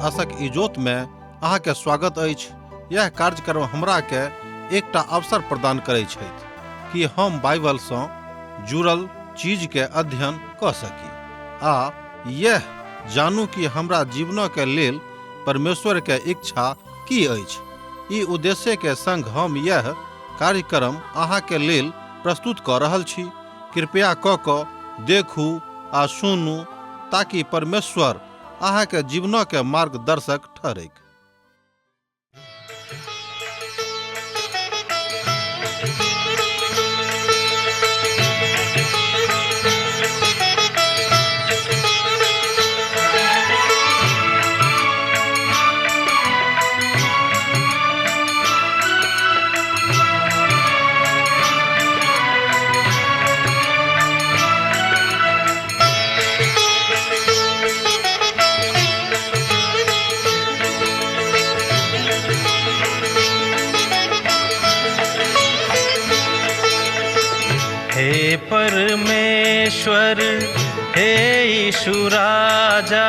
आशक इजोत में अहाँ के स्वागत अछि। यह कार्यक्रम हमरा के एकटा अवसर प्रदान करै छथि कि हम बाइबल सँ जुड़ल चीज के अध्ययन क सकी आ यह जानू कि हमरा जीवन के लेल परमेश्वर के इच्छा की अछि। ई उद्देश्य के संग हम यह कार्यक्रम अहाँ के लेल प्रस्तुत क रहल छी। कृपया क देखू आ सुनू ताकि परमेश्वर अहाँ के जीवन के मार्गदर्शक ठहरे। हे परमेश्वर, हे यीशु राजा,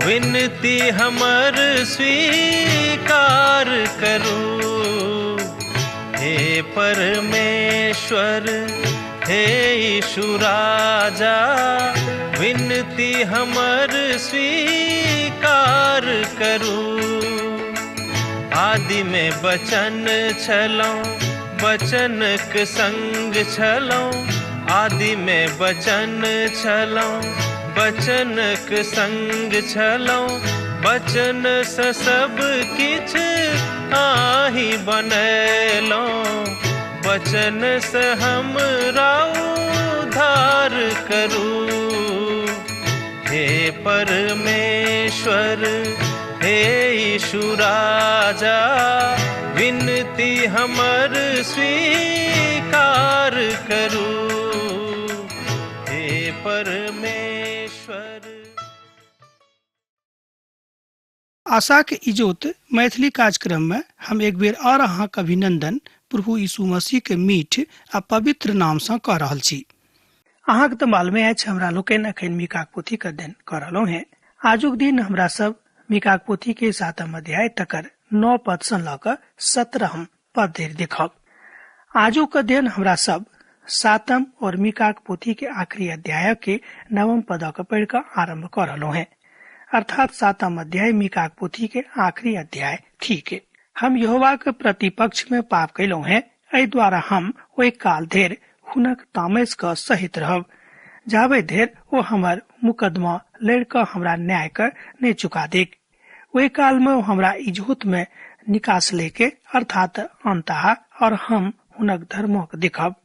विनती हमर स्वीकार करू। हे परमेश्वर, हे यीशु राजा, विनती हमर स्वीकार करू। आदि में वचन छलहुँ, वचनक संग छलहुँ। आदि में वचन छलहुँ, वचनक संग छलहुँ। वचन सँ सब किछ आहि बनैलहुँ। वचन सँ हमरा उद्धार करू। हे परमेश्वर, हे यीशु राजा, विनती हमर स्वीकार करू। हे परमेश्वर। आशा के इजोत मैथिली कार्यक्रम में हम एक बेर और अहाँक अभिनंदन प्रभु यीशु मसीह के मीठ आ पवित्र नाम से कह रहल छी। अहाँके तो मालूमे अछि हमरा लोकनि अखन मीकाक पोथी के अध्ययन कर रहलहुँ हैं। आजुक दिन हमरा सब मीकाक पोथी के 7म अध्याय तकर 9 पद से लऽ कऽ 17 पद धरि देखब। आजुक अध्ययन हमरा सब 7म और मीकाक पोथी के आखिरी अध्याय के 9 पद के पढ़ कर आरंभ कर रहलहुँ हैं। अर्थात 7म अध्याय मीकाक पोथी के आखिरी अध्याय ठीक है। हम यहोवा के प्रतिपक्ष में पाप कैलहुँ हैं, एहि द्वारा हम ओहि काल धरि हुनक तामस के सहित रहब, जाबे धरि ओ हमर मुकदमा लड़ कऽ हमरा न्याय कर नहीं चुका देक। वही काल में हमरा इजोत में निकास लेके अर्थात अंतः और हम हुनक धर्मों के देखब।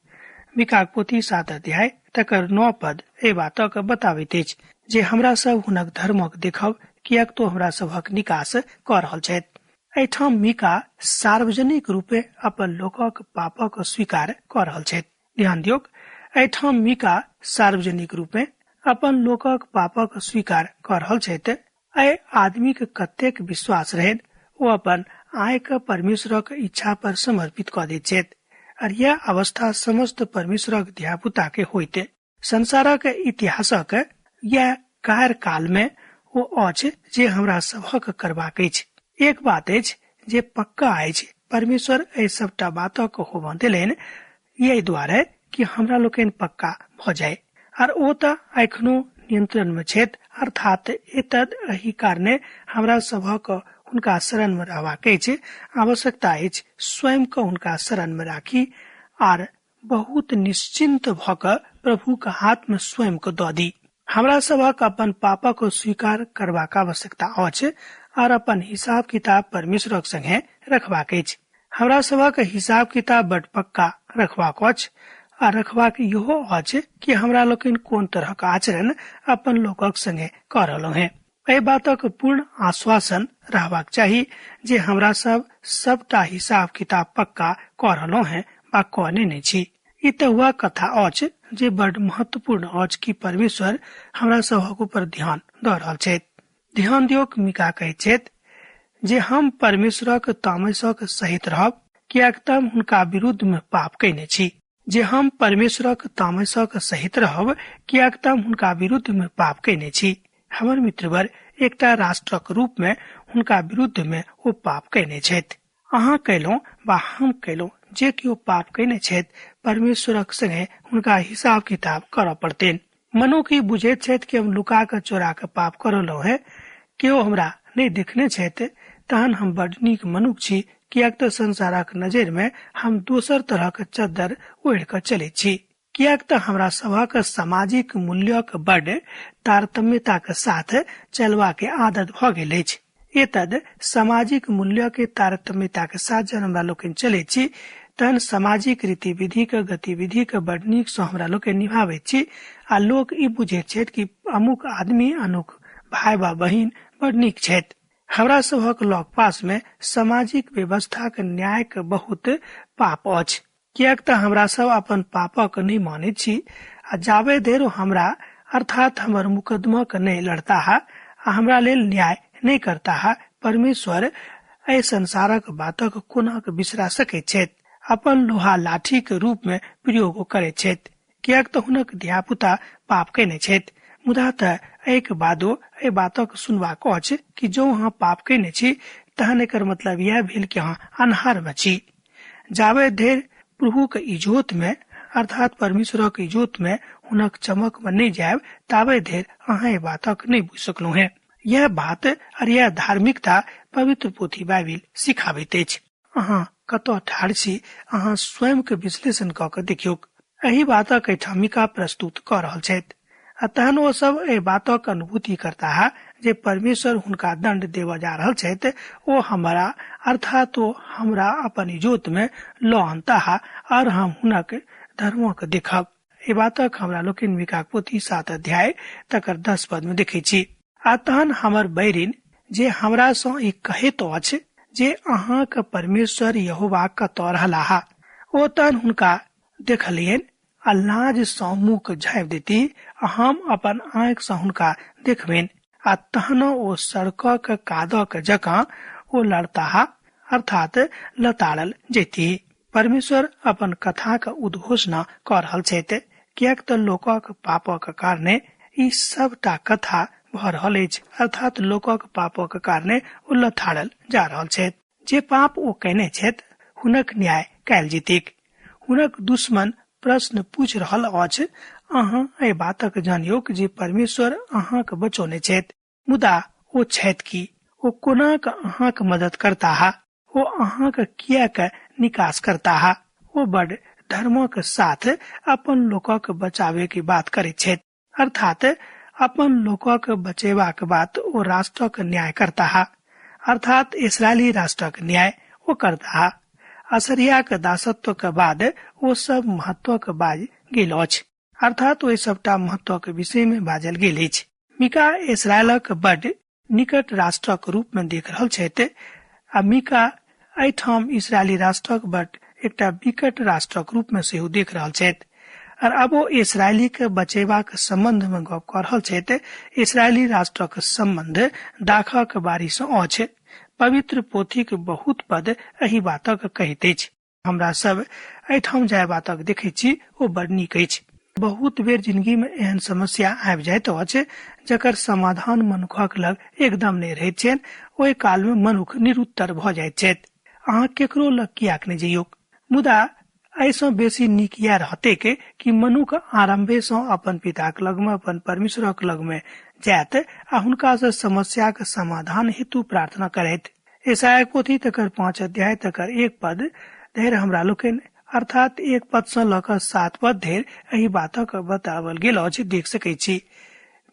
मीकाक पोथी 7 अध्याय तकर 9 पद ए बात के बताबैत अछि जे हमरा सब हुनक धर्मों के देखब, कियाक तो हमरा सबहक निकास कर रहल छथि। एठाम मीका सार्वजनिक रूपे अपन लोकक पापक स्वीकार कर रहल छथि। ध्यान दियौक, एठाम मीका सार्वजनिक रूपे अपन लोकक पापक स्वीकार कर रहल छथि। ऐ आदमी के कतेक विश्वास रहैत ओ अपन आय के परमेश्वरक इच्छा पर समर्पित कऽ दैत छथि। और यह अवस्था समस्त परमेश्वरक धियापुता के होइते संसारक इतिहासक यह कार्य काल में ओ अछि जे हमरा सबहक करबाक अछि। एक बात अछि जे पक्का अछि, परमेश्वर एहि सबटा बातक होबऽ देलनि यही द्वारे कि हमरा लोकनि पक्का भ जाय। और ओ तऽ एखनो नियंत्रण में छथि, अर्थात एतद एहि कारणे हमरा सबहक हुनका शरण में रहबाक अछि। आवश्यकता अछि स्वयं के हुनका शरण में राखी आर बहुत निश्चिंत भ कऽ प्रभु के हाथ में स्वयं के दऽ दी। हमरा सबहक अपन पापक स्वीकार करबाक आवश्यकता अछि और अपन हिसाब किताब परमेश्वरक संगे रखबाक अछि। हमरा सबहक हिसाब किताब बड़ पक्का रखबाक अछि आ रखबाक इहो अछि कि हमरा लोकनि कोन तरहक आचरण अपन लोकक संगे कऽ रहलहुँ हैं। एहि बातक पूर्ण आश्वासन रहबाक चाही जे हमरा सब सबटा हिसाब किताब पक्का कऽ रहलहुँ हैं वा कहने नहि छी। ई तऽ हुआ कथा अछि जे बड़ महत्वपूर्ण अछि कि परमेश्वर हमरा सबहक ऊपर ध्यान दऽ रहल छथि। ध्यान दियौक, मीका कहैत छथि जे हम परमेश्वरक तामसक सहित रहब, कियाक तऽ हम हुनका विरुद्ध में पाप कयने छी। जे हम परमेश्वरक तामसक सहित रहब, कियाक तऽ हम हुनका विरुद्ध में पाप कयने छी। हमर मित्रवर एकटा राष्ट्रक रूप में हुनका विरुद्ध में ओ पाप कयने छथि। अहाँ कयलहुँ वा हम कयलहुँ, जे किओ पाप कयने छथि परमेश्वरक संगे हुनका हिसाब किताब करऽ पड़तनि। मनुख ई बुझैत छथि कि हम लुका के चोरा के पाप करलहुँ है, केओ हमरा नहीं देखने छथि तहन हम बड नीक मनुख छी, कियाक तऽ संसारक नजर में हम दोसर तरह के चद्दर ओढ़ के चले छी। कियाक तऽ हमरा सबक सामाजिक मूल्यक बड तारतम्यता के साथ चलवा के आदत भ गेल अछि। एतद सामाजिक मूल्य के तारतम्यता के साथ जब हमरा लोकनि चले छी तहन सामाजिक रीतिविधि के गतिविधि के बड नीक से हमरा लोकनि निभावे छी आ लोक ई बुझे छथि कि अमुक आदमी अनुक भाई वा बहिन बड नीक छथि। हमरा सबक लग पास में सामाजिक व्यवस्था के न्याय के बहुत पाप अछि, कियाक तऽ हमरा सब अपन पापक नहीं माने छी आ जाबे देर हमरा अर्थात हमर मुकदमा के नहीं लड़ता है आ हमरा लेल न्याय नहीं करता है, परमेश्वर एहि संसारक बातक कोना के बिसरा सके छथि, अपन लोहा लाठी के रूप में प्रयोग करे छथि, कियाक तऽ हुनक धियापुता पाप कयने छथि। मुदा तऽ एक बादो एहि बातक सुनबाक अछि कि जो अहाँ पाप कयने छी तहन एकर मतलब यह भेल कि अहाँ अन्हार में छी। जाबे देर प्रभु के इजोत में अर्थात परमेश्वर के इजोत में हुनक चमक में नहीं जायब ताबे देर अहाँ एहि बातक नहीं बुझ सकलहुँ है। यह बात और यह धार्मिकता पवित्र पोथी बाइबिल सिखाबैत अछि। अहाँ कतऽ ठाढ़ छी अहाँ स्वयं के विश्लेषण कऽ के देखियौ। एहि बातक एहिठाम मीका प्रस्तुत कऽ रहल छथि। तहन ओ सब एहि बातक अनुभूति करता है जे परमेश्वर हुनका दंड देव जा रहल छथि। ओ हमरा अर्थात ओ हमरा अपन इजोत में लऽ आनता है और हम हुनक धर्मक देखब। एहि बातक हमरा लोकनि मीका पोथी 7 अध्याय तकर 10 पद में देखै छी। आ तहन हमर बैरिन जे हमरा सँ ई कहैत अछि जे अहाँक परमेश्वर यहोवा कतऽ रहलाह, ओ तहन हुनका देखलियनि आ लाज सँ मुँह झाँपि देती आ हम अपन आँखि सँ हुनका देखबनि आ तहन ओ सड़कक कादक जकाँ ओ लड़ताह अर्थात लताड़ल जेती। परमेश्वर अपन कथाक उद्घोषणा कऽ रहल छथि, कियाक तऽ लोकक पापक कारणे ई सबटा कथा भऽ रहल अछि, अर्थात लोकक पापक कारणे ओ लताड़ल जा रहल छथि। जे पाप ओ कयने छथि हुनक न्याय कयल जेतैक। हुनक दुश्मन प्रश्न पूछ रहल अछि, अहाँ एहि बातक जानियौ जे परमेश्वर अहाँक बचौने छथि, मुदा ओ छथि कि ओ कोना कऽ अहाँक मदद करता है, ओ अहाँक कियाक निकास करता है। ओ बड़ धर्मक साथ अपन लोकक बचावे की बात करैत छथि, अर्थात अपन लोकक बचेबाक बात ओ राष्ट्रक न्याय करता है, अर्थात इस्राएली राष्ट्रक न्याय ओ करता है। असरिया के दासत्व के बाद ओ सब महत्व के बाज गेल अछि, अर्थात ओ सबटा महत्व के विषय में बाजल गेल अछि। मीका इस्राएलक बड निकट राष्ट्रक रूप में देख रहल छथि आ मीका एहिठाम इस्राएली राष्ट्रक बड एकटा विकट राष्ट्रक रूप में सेहो देख रहल छथि। और अब ओ इस्राएली के बचेबाक संबंध में गप कऽ रहल छथि। इस्राएली राष्ट्रक संबंध दाखक बारी सँ अछि। पवित्र पोथी के बहुत पद एहि बातक कहैत अछि। हमरा सब एहिठाम जाय बातक देखै छी ओ बड़ नीक अछि। बहुत बेर जिंदगी में एहन समस्या आबि जाइत अछि जकर समाधान मनुखक लग एकदम नहीं रहैत छनि। ओहि काल में मनुख निरुत्तर भऽ जाइत छथि। अहाँ केकरो लग कियाक नहि जइयौ, मुदा एहिसँ बेसी नीक इएह रहते कि मनुख आरंभे सँ अपन पिताक लग में अपन परमेश्वरक लग में जायत आ हुनका से समस्या के समाधान हेतु प्रार्थना करैत। यशायाह पोथी तकर 5 अध्याय तकर 1 पद धरि हमरा लोकनि अर्थात 1 पद सँ लऽ कऽ 7 पद धरि एहि बातक बतावल गेल अछि देख सकै छी।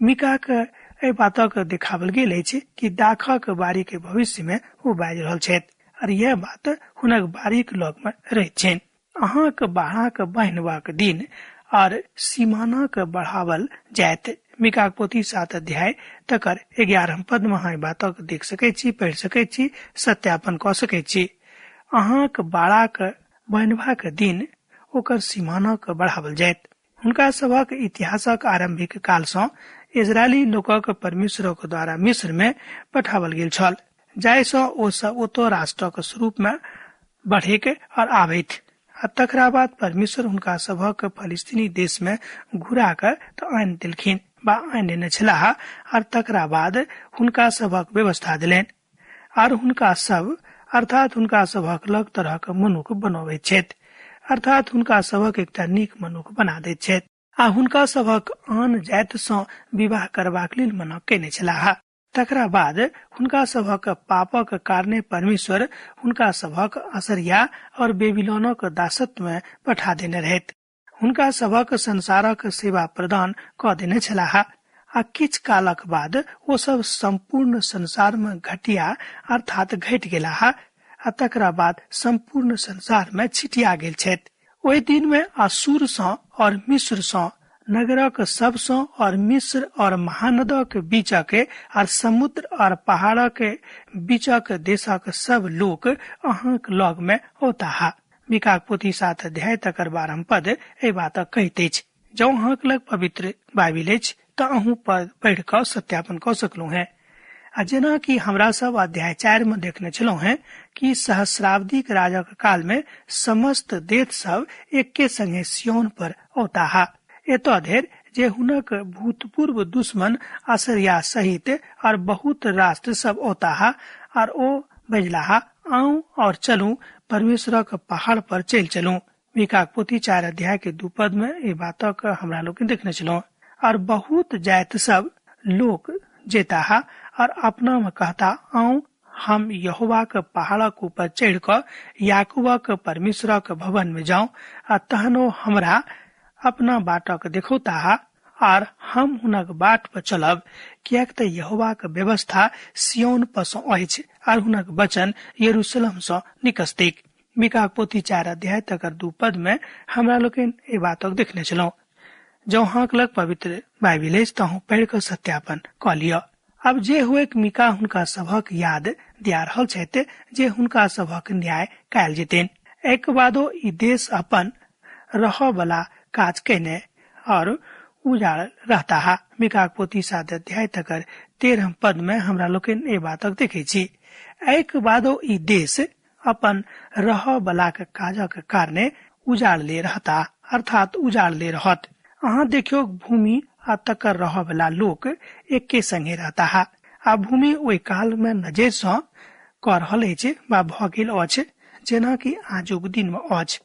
मीका के एहि बातक देखावल गेल अछि कि दाखक बारी के भविष्य में ओ बाजि रहल छथि और यह बात हुनक बारीक लग में रहैत छनि। अहाँक बाढ़ाक बहनबाक दिन और सीमाना के बढ़ावल जायत। मीका पोथी 7 अध्याय तकर 11 पद में अहाँ बातक देख सकै छी, पढ़ि सकै छी, सत्यापन कऽ सकै छी। अहाँक बाड़ाक बहनबाक दिन ओकर सीमाना के बढ़ावल जायत। हुनका सभक इतिहासक आरंभिक काल सँ इजरायली लोकक परमेश्वरक द्वारा मिस्र में पठावल गेल छल, जाहि सँ ओ सब ओतऽ राष्ट्रक स्वरूप में बढ़ैक और आबैत। तकरा बाद परमेश्वर हुनका सभक फलिस्तीनी देश में घुरा कर तऽ आनि देलखिन। बा आने न छलाह और तकरा बाद हुनका सबक व्यवस्था दिलेन और हुनका सब अर्थात हुनका सबक अलग तरह के मनुख बनवे छथि अर्थात हुनका सबक एकटा नीक मनुख बना दैत छथि आ हुनका सबक आन जाति सँ विवाह करबाक लेल मना केने छलाह। तकरा बाद हुनका सबक पापक कारणे परमेश्वर हुनका सबक असरिया और बेबीलोनक दासत्व में पठा देने रहैत। हुनका सबक संसारक सेवा प्रदान क देने छलाह आ किछ कालक बाद ओ सब संपूर्ण संसार में घटिया अर्थात घटि गेलाह आ तकरा बाद संपूर्ण संसार में छिटिया गेल छथि। ओहि दिन में असूर सँ और मिस्र सँ नगरक सब सँ और मिस्र और महानदक बीचक और समुद्र और पहाड़क बीचक देशक सब लोक अहाँक लग में औताह। मिकाक पोथी 7 अध्याय तकर 12 पद ए बात कहैत अछि। जँ अहाँक लग पवित्र बाइबिल अछि तऽ अहूँ पढ़ि कऽ सत्यापन कऽ सकलहुँ हैं। आ जेना कि हमरा सब अध्याय 4 में देखने छलहुँ हैं कि सहस्राब्दीक राजक काल में समस्त देश सब एके संगे सिय्योन पर औताह। एतऽ धरि जे हुनक भूतपूर्व दुश्मन असरिया सहित और बहुत राष्ट्र सब औताह और ओ बजलाहा आऊं और चलूं परमेश्वरक पहाड़ पर चल चलूं। मिकाक पोथी 4 अध्याय के 2 पद में ये बातक हमरा लोग देखने छलहुँ। और बहुत जाति सब लोग जेताहा और अपना में कहता आऊं हम यहोवा के पहाड़क ऊपर चढ़ कर याकूबक परमेश्वरक भवन में जाऊं आ तहनो हमरा अपना बाटक देखौता और हम हुनक बाट पर चलब कियाक त यहोवा के व्यवस्था सिय्योन पर सँ अछि और हुनक वचन यरूशलेम सँ निकसतिक। मिकाक पोथी 4 अध्याय तकर 2 पद में हमरा लोकन ए बातक देखने छलहुँ। जँ अहाँक लग पवित्र बाइबिल अछि तऽ पढ़ि कऽ सत्यापन कऽ लिअ। अब जे हुए मिका हुनका सबक याद दिया रहल छथि जे हुनका सबक न्याय कयल जेतैन। एक बादो ई देश अपन रह वाला काज केने और उजाड़ रहता है। मिकाक पोथी 7 अध्याय तकर 13 पद में हमरा लोकन ए बातक देखे छी। एक बादो ई देश अपन रह वाला के काजक कारणे उजाड़ ले रहता अर्थात उजाड़ ले रहत। अहाँ देखियो भूमि आ तकर रह वाला लोक एके संगे रहता है। आ भूमि ओहि काल में नजर सँ कऽ रहल अछि वा भऽ गेल अछि जेना कि आजुक दिन में अछि।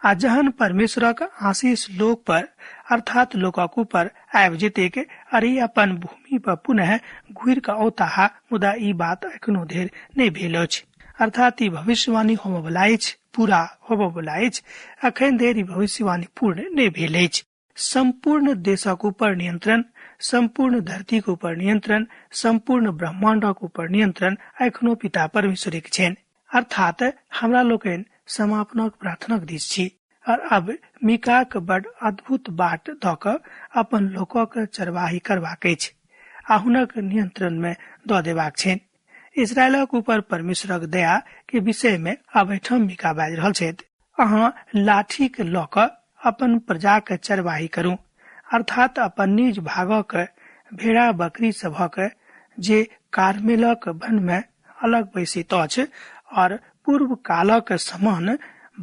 आ जहन परमेश्वरक आशीष लोक पर अर्थात लोकक ऊपर आबि जेतेक अरे अपन भूमि पर पुनः घुरि कऽ औताह मुदा ई बात एखनो धरि नहि भेल अछि अर्थात ई भविष्यवाणी होबय वला अछि पूरा होबय वला अछि अखन धरि ई भविष्यवाणी पूर्ण नहि भेल अछि। संपूर्ण देशक ऊपर नियंत्रण संपूर्ण धरती के ऊपर नियंत्रण संपूर्ण ब्रह्मांडक ऊपर नियंत्रण एखनो पिता परमेश्वरक छनि अर्थात हमरा लोकनि समापनक प्रार्थनाक दिस छी। और अब मिकाक बड़ अद्भुत बाट दऽ कऽ अपन लोकक चरवाही करबाक अछि आ हुनक नियंत्रण में दऽ देबाक छनि। इजरायलक ऊपर परमेश्वरक दया के विषय में अब एहिठाम मिका बाजि रहल छथि। अहाँ लाठी के लऽ कऽ अपन प्रजा के चरवाही करू अर्थात अपन निज भागक भेड़ा बकरी सभक जे कार्मेलक वन में अलग बैसित अछि और पूर्व कालक समान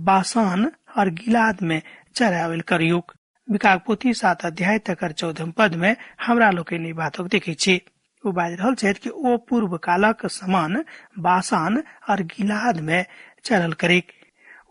बासान और गिलाद में चरावल करियुक। मिकाक पोथी 7 अध्याय तकर 14 पद में हमरा लोकनि ई बातक देखै छी। ओ बाजि रहल छथि कि ओ पूर्व कालक समान बासान और गिलाद में चरल करिक।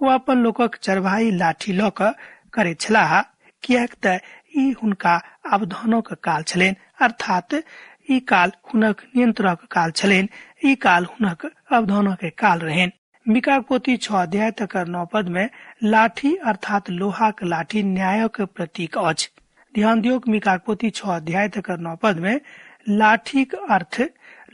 ओ अपन लोकक चरवाही लाठी लऽ कऽ करैत छलाह कियाक त ई हुनका अवधानक काल छलनि अर्थात ई काल हुनक नियंत्रणक काल छलनि ई काल हुनक अवधानक काल रहनि। मिकाक पोथी 6 अध्याय तकर 9 पद में लाठी अर्थात लोहाक लाठी न्यायक प्रतीक अछि। ध्यान दियौ मिकाक पोथी 6 अध्याय तकर 9 पद में लाठीक अर्थ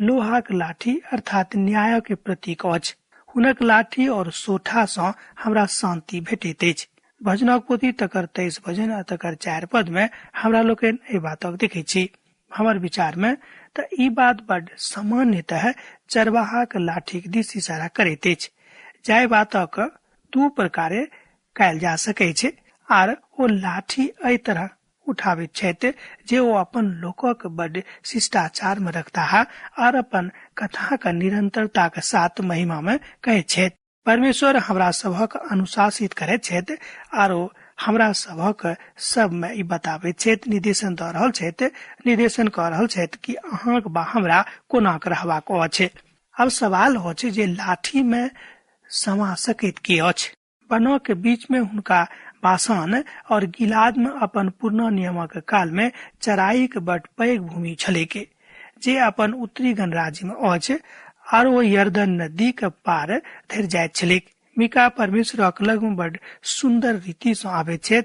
लोहाक लाठी अर्थात न्यायक प्रतीक अछि। हुनक लाठी और सोठा सँ हमरा शांति भेटैत अछि। भजनक पोथी तकर 23 भजन आ तकर 4 पद में हमरा लोकनि एहि बातक देखै छी। हमर विचार में त ई बात बड़ सामान्यतः चरवाहाक लाठीक दिस इशारा करैत अछि। जाहि बातक दू प्रकारे कयल जा सकै छै आर ओ लाठी एहि तरह उठाबैत छथि जे ओ अपन लोकक बड़ शिष्टाचार में रखता है और अपन कथा का निरंतरता के साथ महिमा में कहैत छथि। परमेश्वर हमरा सबक अनुशासित करैत छथि आरो हमरा सबक सब में ई बताबे छथि, निर्देशन दऽ रहल छथि, निर्देशन कऽ रहल छथि कि अहाँक बा हमरा कोना कऽ रहबाक अछि। अब सवाल अछि जे लाठी में समा सकैत के अछि। बनो के बीच में हुनका बासान और गिलाद में अपन पूर्ण नियमक काल में चराई के बड़ पैघ भूमि छलेके, जे अपन उत्तरी गणराज्य में अछि और वो यर्दन नदी के पार धरि जाइत छलेक। मीका परमेश्वरक लग में बड़ सुंदर रीति से आवे छथि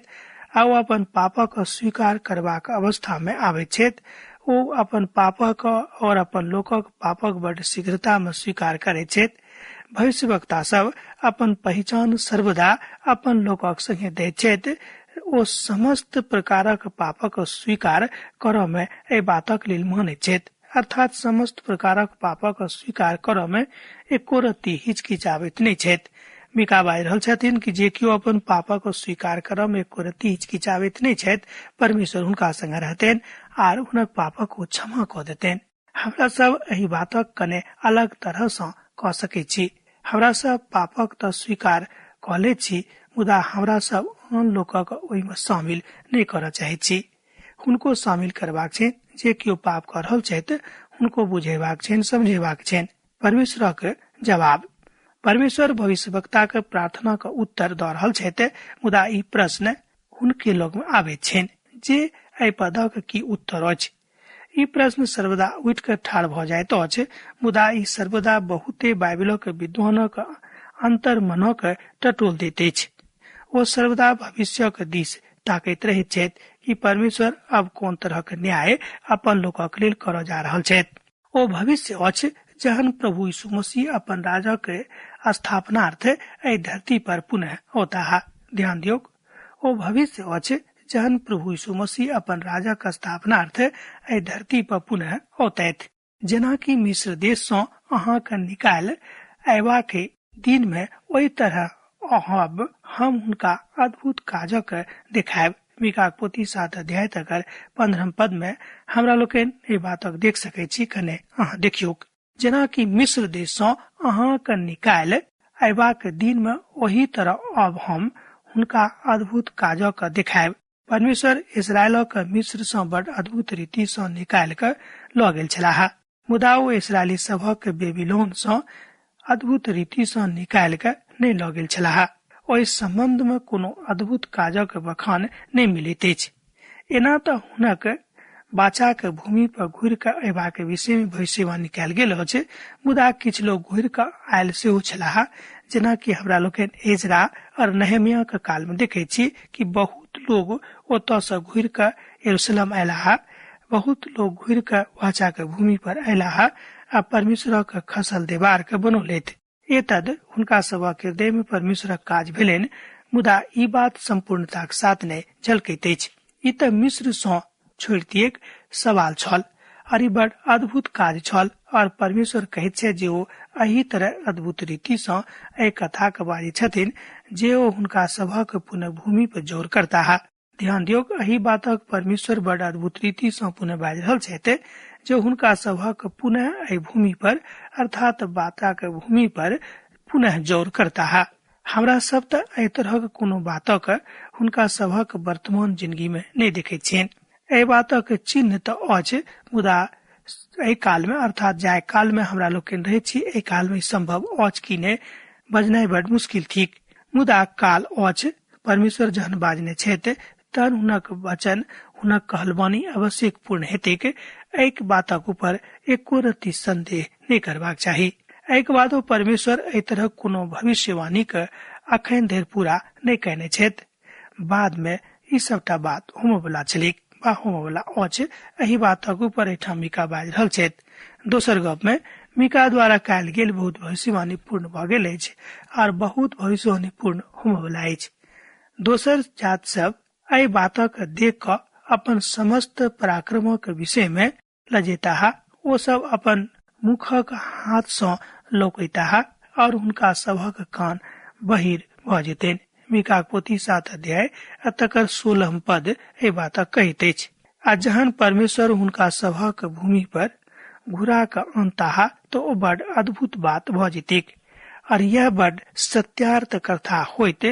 आ वो अपन पापक स्वीकार करबाक अवस्था में आवे छथि। वो अपन पापक और अपन लोकक पापक बड़ शीघ्रता में स्वीकार करे छथि। भविष्यवक्ता सब अपन पहचान सर्वदा अपन लोकक संगे दै छथि। ओ समस्त प्रकारक पापक स्वीकार करऽ में एहि बातक लेल मानै छथि, अर्थात समस्त प्रकारक पापक स्वीकार करऽ में एको रत्ती हिचकिचाबैत नहि छथि। मीका बाजि रहल छथिन कि जे केओ अपन पापक स्वीकार करऽ में एको रत्ती हिचकिचाबैत नहि छथि, परमेश्वर हुनका संगे रहतनि आर हुनक पापक को क्षमा कऽ देतनि। हमरा सब एहि बातक कने अलग तरह से कऽ सकै छी। हमरा सब पापक तऽ स्वीकार कऽ लै छी, मुदा हमरा सब आन लोकक ओहिमे शामिल नहि करऽ चाहै छी। हुनको शामिल करबाक छै। जे केओ पाप कऽ रहल छथि हुनको बुझेबाक छनि, समझेबाक छनि। परमेश्वरक जवाब। परमेश्वर भविष्यवक्ता के प्रार्थना का उत्तर दऽ रहल छथि, मुदा ई प्रश्न हुनके लग में आबै छनि जे एहि पदक की उत्तर अछि। ई प्रश्न सर्वदा उठि कऽ ठाढ़ भऽ जाइत अछि, मुदा ई सर्वदा बहुते बाइबलक विद्वानक अंतर मनक टटोल दैत अछि। ओ सर्वदा भविष्यक दिस ताकैत रहैत छथि कि परमेश्वर अब कोन तरहक न्याय अपन लोकक लेल करऽ जा रहल छथि। ओ भविष्य अछि जहन प्रभु यीशु मसीह अपन राजा के स्थापनार्थ एहि धरती पर पुनः औताह। ध्यान दियौ, ओ भविष्य अछि जहन प्रभु यीशु मसीह अपन राजा के स्थापनार्थ एहि धरती पर पुनः औतैथ। जेना कि मिस्र देश सँ अहाँ के निकाल अयबा के दिन में ओहि तरह अब हम हुनका अद्भुत काजक देखायब। मीका पोथी 7 अध्याय तक 15 पद में हमरा लोकनि एहि बातक देख सकै छी। कने अहाँ देखियौ, जेना कि मिस्र देश सँ अहाँ के निकाल अयबा के दिन में ओही तरह अब हम हुनका अद्भुत काजक देखायब। परमेश्वर इस्राएलक मिस्र सँ बड़ अद्भुत रीति सँ निकाल कऽ लऽ गेल छलाह, मुदा ओ इस्राएली सभक बेबीलोन सँ अद्भुत रीति सँ निकाल कऽ नहि लऽ गेल छलाह। ओहि संबंध में कोनो अद्भुत काजक बखान नहि मिलैत अछि। एना तऽ हुनक बाचा के भूमि पर घुरि कऽ अयबा के विषय में भविष्यवाणी कयल गेल अछि, मुदा किछु लोग घुरि कऽ आयल सेहो छलाह। जेना कि हमरा लोकनि एजरा और नहमिया के काल में देखै छी कि बहुत लोग ओतऽ से घुरि कऽ यरूशलेम अयलाह। बहुत लोग घुरि कऽ वाचा के भूमि पर अयलाह आ परमेश्वरक खसल देवार के बनौलथि। एतद हुनका सभक हृदय में परमेश्वरक काज भेलनि, मुदा ई बात संपूर्णताक साथ नहि झलकैत अछि। ई तऽ मिस्र सँ छोड़ि दियक सवाल छल और ई बड़ अद्भुत काज छल, और परमेश्वर कहैत छै जे ओ एही तरह अद्भुत रीति सँ एहि कथा के बाजै छथिन जे ओ हुनका सभक पुनः भूमि पर जोर करताह। ध्यान दियौ, एही बातक परमेश्वर बड़ अद्भुत रीति सँ पुनः बाजि रहल छथि जो हुनका सभक पुनः एहि भूमि पर अर्थात बाता के भूमि पर पुनः जोर करताह। हमरा सब तऽ एहि तरहक कोनो बातक हुनका सभक वर्तमान जिंदगी में नहि देखैत छियनि। एहि बातक चिन्ह तऽ अछि, मुदा एहि काल में अर्थात जाय काल में हमरा लोकनि रहै छी, एहि काल में संभव अछि कि नहि बजनाइ बड़ मुश्किल थिक। मुदा काल अछि, परमेश्वर जहन बाजने छथि तहन हुनक वचन, हुनक कहलवानी अवश्य पूर्ण हेतैक। एहि बातक ऊपर एको रत्ती संदेह नहि करबाक चाही। एहि बातो परमेश्वर एहि तरह कोनो भविष्यवाणी के अखन धरि पूरा नहि कयने छथि। बाद में ई सबटा बात होमय वला छलैक वा होमय वला अछि। एहि बातक ऊपर एहिठाम मीका बाजि रहल छथि। दोसर गप में मीका द्वारा कयल गेल बहुत भविष्यवाणी पूर्ण भऽ गेल अछि और बहुत भविष्यवाणी पूर्ण होमय वला अछि। दोसर जात सब एहि बातक देख कऽ अपन समस्त पराक्रमक विषय में लजेताह। ओ सब अपन मुखक हाथ सँ लौकैताह और हुनका सभक कान बहिर भऽ जेतनि। मीका पोथी 7 अध्याय तकर 16 पद एहि बातक कहैत अछि। आ जहन परमेश्वर हुनका सभक भूमि पर घुरा कऽ अनताह तो ओ बड़ अद्भुत बात भऽ जेतैक। और यह बड़ सत्यार्थ कथा होइत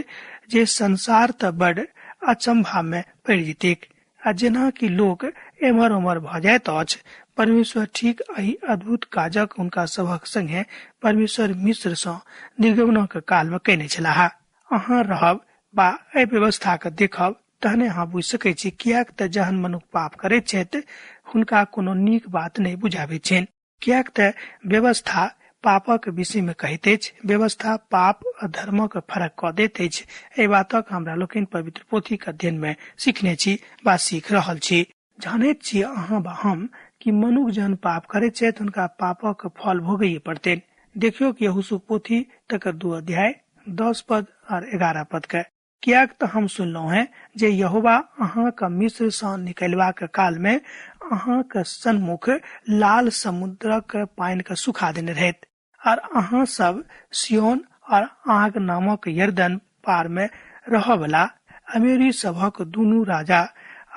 जे संसार तऽ बड़ अचंभा में पड़ जेतिक। आ जेना कि लोक एम्हर उम्हर भ जाइत अछि, परमेश्वर ठीक एहि अद्भुत काजक हुनका सभक संगे परमेश्वर मिस्र सँ निर्गमनक काल में कयने छलाह। अहाँ रहब बा एहि व्यवस्था के देखब तहने अहाँ बुझि सकै छी, कियाक त जहन मनुख पाप करैत छथि हुनका कोनो नीक बात नहि बुझाबैत छनि। कियाक त व्यवस्था पापक विषय में कहैत अछि, व्यवस्था पाप आ धर्मक फरक क दैत अछि। एहि बातक हमरा लोकनि पवित्र पोथी के अध्ययन में सीखने छी वा सीख रहल छी। जानैत छी अहाँ बा हम कि मनुख जहन पाप करैत छथि हुनका पापक फल भोगैये पड़तनि। देखियो कि यहोशू पोथी तकर 2 अध्याय 10 पद और 11 पद के। कियाक त हम सुनलहुं हैं जे यहोवा अहाँ के मिस्र सँ निकलबाक काल में अहाँ के सन्मुख लाल समुद्रक पानि के सुखा देने रहैत, और अहाँ सब सिय्योन और आग नामक यरदन पार में रह वाला अमेरी सभक दुनू राजा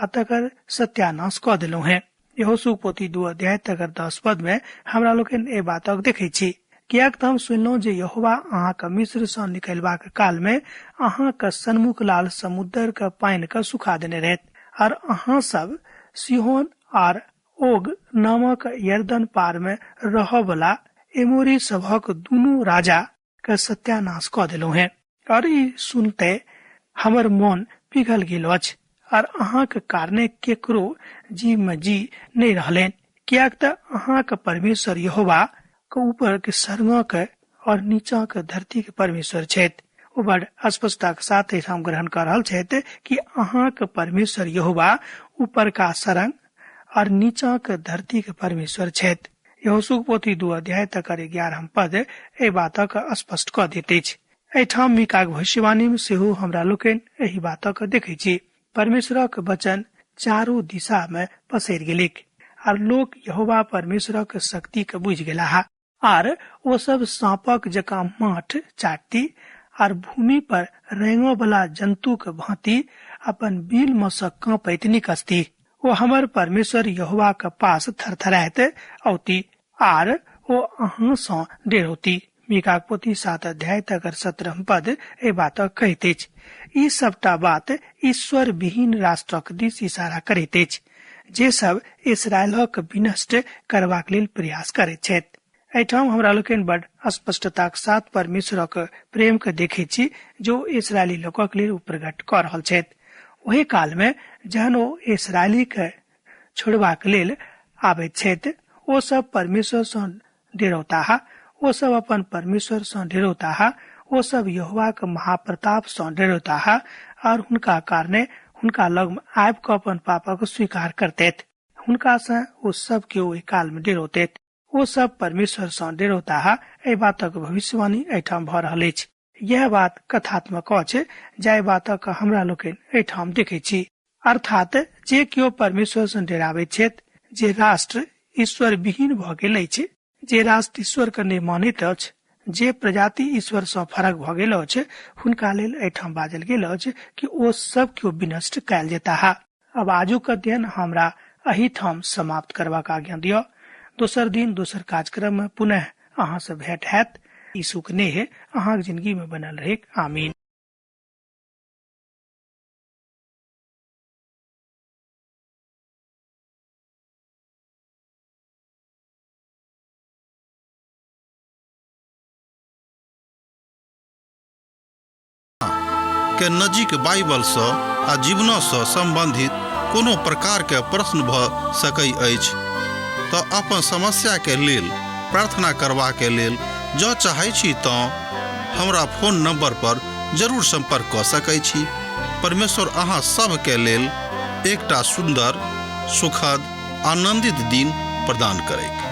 आ तकर सत्यानाश क देलहुं हैं। यहोशू पोथी 2 अध्याय तकर 10 पद में हमरा लोकनि ए बातक देखै छी। कियाक त हम सुनलहुं जे यहोवा अहाँ के मिस्र सँ निकलबाक काल में अहाँ के सन्मुख लाल समुद्र के पानि के सुखा देने रहैत, और अहाँ सब सिहोन और ओग नामक यरदन पार में रह वाला एमोरी सभक दुनू राजा के सत्यानाश क देलहुं हैं। और ई सुनते हमर मन पिघल गेल अछि, और अहाँ के कारणे केकरो जी में जी नहीं रहलेन। कियाक त अहाँ के परमेश्वर यहोवा के ऊपर के स्वर्ग के और नीचा के धरती के परमेश्वर छथि। वो बड़ स्पष्टता के साथ हम ग्रहण कर रहल छथि कि अहाँ के परमेश्वर यहोवा ऊपर का स्वर्ग और नीचा के धरती के परमेश्वर छथि। यहोशू पोथी 2 अध्याय तकर 11 पद एहि बातक स्पष्ट क दैत अछि। एहिठाम मीकाक भविष्यवाणी में सेहो हमरा लोकनि एहि बातक देखै छी। परमेश्वरक वचन चारो दिशा में पसरि गेलिक, और लोक यहोवा परमेश्वरक शक्ति के बुझि गेलाह, और वो सब सांपक जकाँ माठ चाटती और भूमि पर रेंगो वाला जंतु के भांति अपन बिल में सँ कांपैत निकसती। वो हमर परमेश्वर यहोवा के पास थरथराइत औती, आर वो अहाँ सँ डेरौती। मीकाक पोथी 7 अध्याय तकर 17 पद ए बात कहैत अछि। ई सबटा बात ईश्वर विहीन राष्ट्रक दिस इशारा करैत अछि, जे सब इस्राएलक विनष्ट करबाक लेल प्रयास करैत छथि। एहिठाम हमरा लोकनि बड़ स्पष्टता के साथ परमेश्वरक प्रेम के देखै छी जो इस्राएली लोकक लेल प्रकट क रहल छथि। वही काल में जहन ओ इस्राएली के छोड़बाक लेल आबैत छथि, ओ सब परमेश्वर सँ डेरौताह, ओ सब अपन परमेश्वर सँ डेरौताह, ओ सब यहोवा के महाप्रताप सँ डेरौताह, और हुनका कारणे हुनका लग में आबि क अपन पापक स्वीकार करतैथ। हुनका सँ ओ सब के ओहि काल में डेरौतैथ। ओ सब परमेश्वर सँ डेरौताह। एहि बातक भविष्यवाणी एहिठाम भ रहल अछि। यह बात कथात्मक अछि, जाहि बातक हमरा लोकनि एहिठाम देखै छी। अर्थात जे केओ परमेश्वर सँ डेराबैत छथि, जे राष्ट्र ईश्वर विहीन भ गेल अछि, जे राष्ट्र ईश्वर के नहि मानैत अछि, जे प्रजाति ईश्वर सँ फरक भ गेल अछि, हुनका लेल एहिठाम बाजल गेल अछि कि ओ सब केओ विनष्ट कयल जेताह। अब आजुक अध्ययन हमरा एहिठाम समाप्त करबाक आज्ञा दिअ। दोसर दिन दोसर कार्यक्रम में पुनः अहाँ से भेंट हैत। यीशुक नेह अहाँक जिंदगी में बनल रहेक। आमीन। के नजीक बाइबल सँ आ जीवन सँ संबंधित कोनो प्रकार के प्रश्न भ सकै अछि तऽ अपन समस्या के लेल प्रार्थना करबा के लेल जँ चाहै छी तऽ हमरा फोन नंबर पर जरूर संपर्क क सकै छी। परमेश्वर अहाँ सब के लेल एकटा सुंदर, सुखद, आनंदित दिन प्रदान करैक।